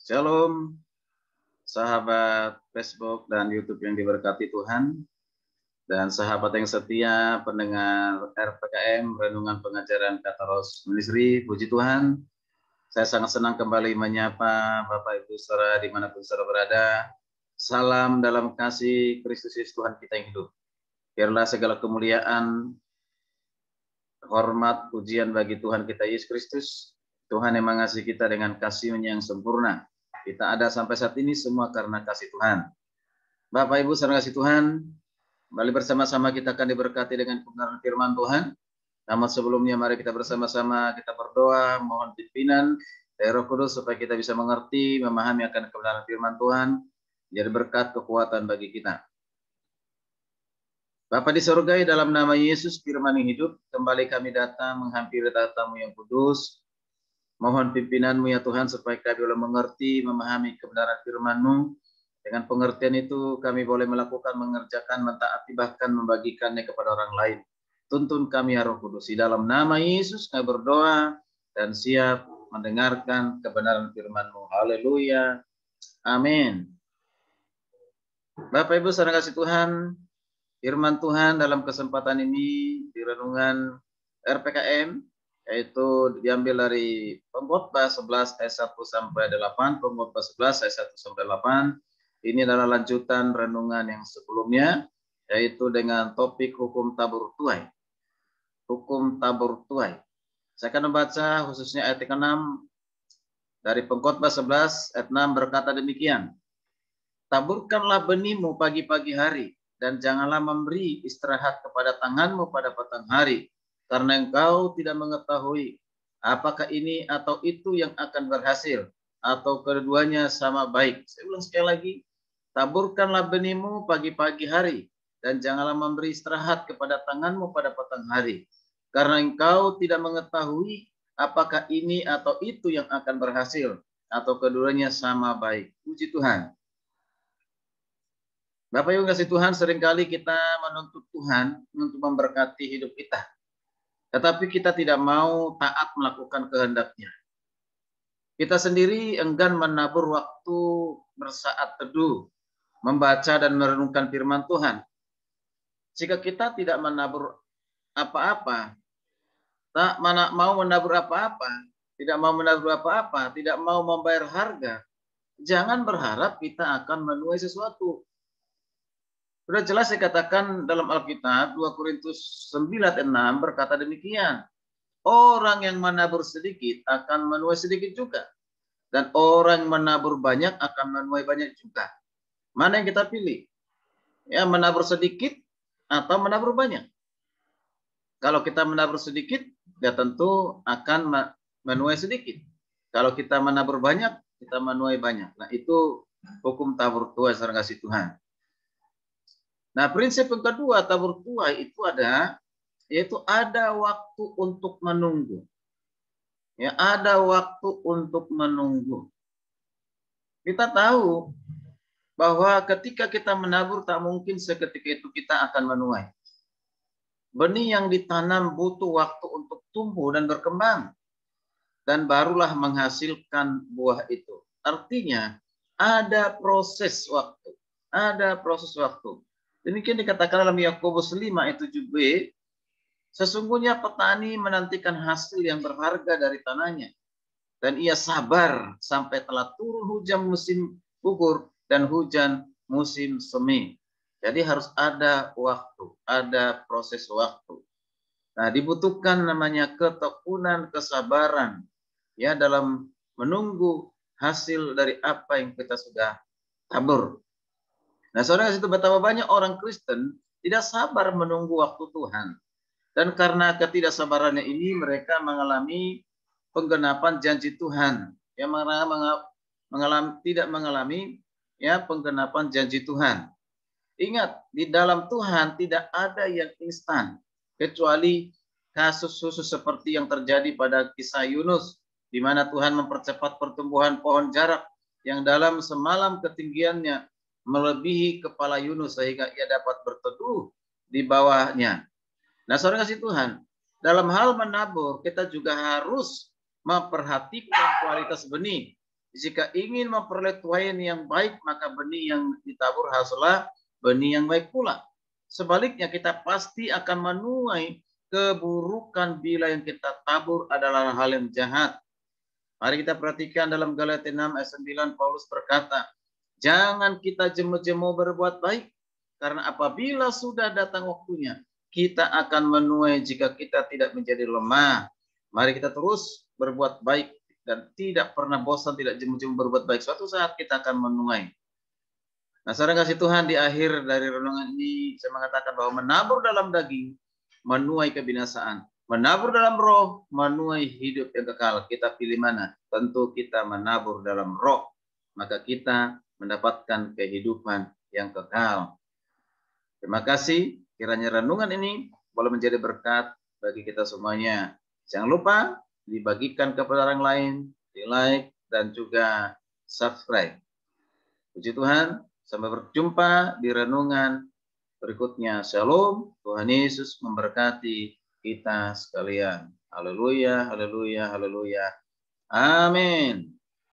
Shalom, sahabat Facebook dan YouTube yang diberkati Tuhan, dan sahabat yang setia pendengar RPKM, Renungan Pengajaran Kataros Ministry. Puji Tuhan, saya sangat senang kembali menyapa Bapak Ibu Saudara dimanapun saudara berada. Salam dalam kasih Kristus Yesus Tuhan kita yang hidup. Biarlah segala kemuliaan, hormat, pujian bagi Tuhan kita Yesus Kristus. Tuhan yang mengasihi kita dengan kasih-Nya yang sempurna. Kita ada sampai saat ini semua karena kasih Tuhan. Bapak Ibu saudara kasih Tuhan, kembali bersama-sama kita akan diberkati dengan kebenaran firman Tuhan. Namun sebelumnya mari kita bersama-sama kita berdoa, mohon pimpinan dari Roh Kudus supaya kita bisa mengerti, memahami akan kebenaran firman Tuhan, jadi berkat kekuatan bagi kita. Bapa di surga, dalam nama Yesus firman yang hidup, kembali kami datang menghampiri tatamu yang kudus. Mohon pimpinan-Mu ya Tuhan supaya kami boleh mengerti, memahami kebenaran firman-Mu. Dengan pengertian itu kami boleh melakukan, mengerjakan, mentaati, bahkan membagikannya kepada orang lain. Tuntun kami ya Roh Kudus. Di dalam nama Yesus kami berdoa dan siap mendengarkan kebenaran firman-Mu. Haleluya. Amin. Bapak Ibu saudara kasih Tuhan, firman Tuhan dalam kesempatan ini di renungan RPKM, yaitu diambil dari Pengkhotbah 11 ayat 1 sampai 8, Pengkhotbah 11 ayat 1 sampai 8. Ini adalah lanjutan renungan yang sebelumnya, yaitu dengan topik hukum tabur tuai. Hukum tabur tuai. Saya akan membaca khususnya ayat 6 dari Pengkhotbah 11 ayat 6 berkata demikian. Taburkanlah benihmu pagi-pagi hari, dan janganlah memberi istirahat kepada tanganmu pada petang hari, karena engkau tidak mengetahui apakah ini atau itu yang akan berhasil, atau keduanya sama baik. Saya ulang sekali lagi, taburkanlah benihmu pagi-pagi hari, dan janganlah memberi istirahat kepada tanganmu pada petang hari, karena engkau tidak mengetahui apakah ini atau itu yang akan berhasil, atau keduanya sama baik. Puji Tuhan. Bapak Ibu kasih Tuhan, seringkali kita menuntut Tuhan untuk memberkati hidup kita. Tetapi kita tidak mau taat melakukan kehendak-Nya. Kita sendiri enggan menabur waktu bersaat teduh, membaca dan merenungkan firman Tuhan. Jika kita tidak menabur apa-apa, tak mau menabur apa-apa, tidak mau menabur apa-apa, tidak mau membayar harga, jangan berharap kita akan menuai sesuatu. Sudah jelas dikatakan dalam Alkitab 2 Korintus 9 ayat 6 berkata demikian. Orang yang menabur sedikit akan menuai sedikit juga. Dan orang yang menabur banyak akan menuai banyak juga. Mana yang kita pilih? Ya, menabur sedikit atau menabur banyak? Kalau kita menabur sedikit, ya tentu akan menuai sedikit. Kalau kita menabur banyak, kita menuai banyak. Nah, itu hukum tabur tuai saudara kasih Tuhan. Nah, prinsip yang kedua tabur tuai itu yaitu ada waktu untuk menunggu. Ya, ada waktu untuk menunggu. Kita tahu bahwa ketika kita menabur tak mungkin seketika itu kita akan menuai. Benih yang ditanam butuh waktu untuk tumbuh dan berkembang, dan barulah menghasilkan buah itu. Artinya ada proses waktu. Ada proses waktu. Demikian dikatakan dalam Yakobus 5 ayat 7b, sesungguhnya petani menantikan hasil yang berharga dari tanahnya, dan ia sabar sampai telah turun hujan musim gugur dan hujan musim semi. Jadi harus ada waktu, ada proses waktu. Nah, dibutuhkan namanya ketekunan, kesabaran ya dalam menunggu hasil dari apa yang kita sudah tabur. Nah, saudara, itu betapa banyak orang Kristen tidak sabar menunggu waktu Tuhan. Dan karena ketidaksabarannya ini mereka mengalami penggenapan janji Tuhan. Yang tidak mengalami ya penggenapan janji Tuhan. Ingat, di dalam Tuhan tidak ada yang instan. Kecuali kasus khusus seperti yang terjadi pada kisah Yunus. Di mana Tuhan mempercepat pertumbuhan pohon jarak yang dalam semalam ketinggiannya melebihi kepala Yunus sehingga ia dapat berteduh di bawahnya. Nah, saudara kasih Tuhan, dalam hal menabur kita juga harus memperhatikan kualitas benih. Jika ingin memperoleh tuai yang baik, maka benih yang ditabur hasilnya benih yang baik pula. Sebaliknya kita pasti akan menuai keburukan bila yang kita tabur adalah hal yang jahat. Mari kita perhatikan dalam Galatia 6 ayat 9, Paulus berkata, jangan kita jemu-jemu berbuat baik, karena apabila sudah datang waktunya, kita akan menuai jika kita tidak menjadi lemah. Mari kita terus berbuat baik dan tidak pernah bosan, tidak jemu-jemu berbuat baik. Suatu saat kita akan menuai. Nah, saudara kasih Tuhan, di akhir dari renungan ini saya mengatakan bahwa menabur dalam daging menuai kebinasaan, menabur dalam roh menuai hidup yang kekal. Kita pilih mana? Tentu kita menabur dalam roh, maka kita mendapatkan kehidupan yang kekal. Terima kasih, kiranya renungan ini boleh menjadi berkat bagi kita semuanya. Jangan lupa dibagikan kepada orang lain, di like dan juga subscribe. Puji Tuhan, sampai berjumpa di renungan berikutnya. Shalom, Tuhan Yesus memberkati kita sekalian. Haleluya, haleluya, haleluya. Amin.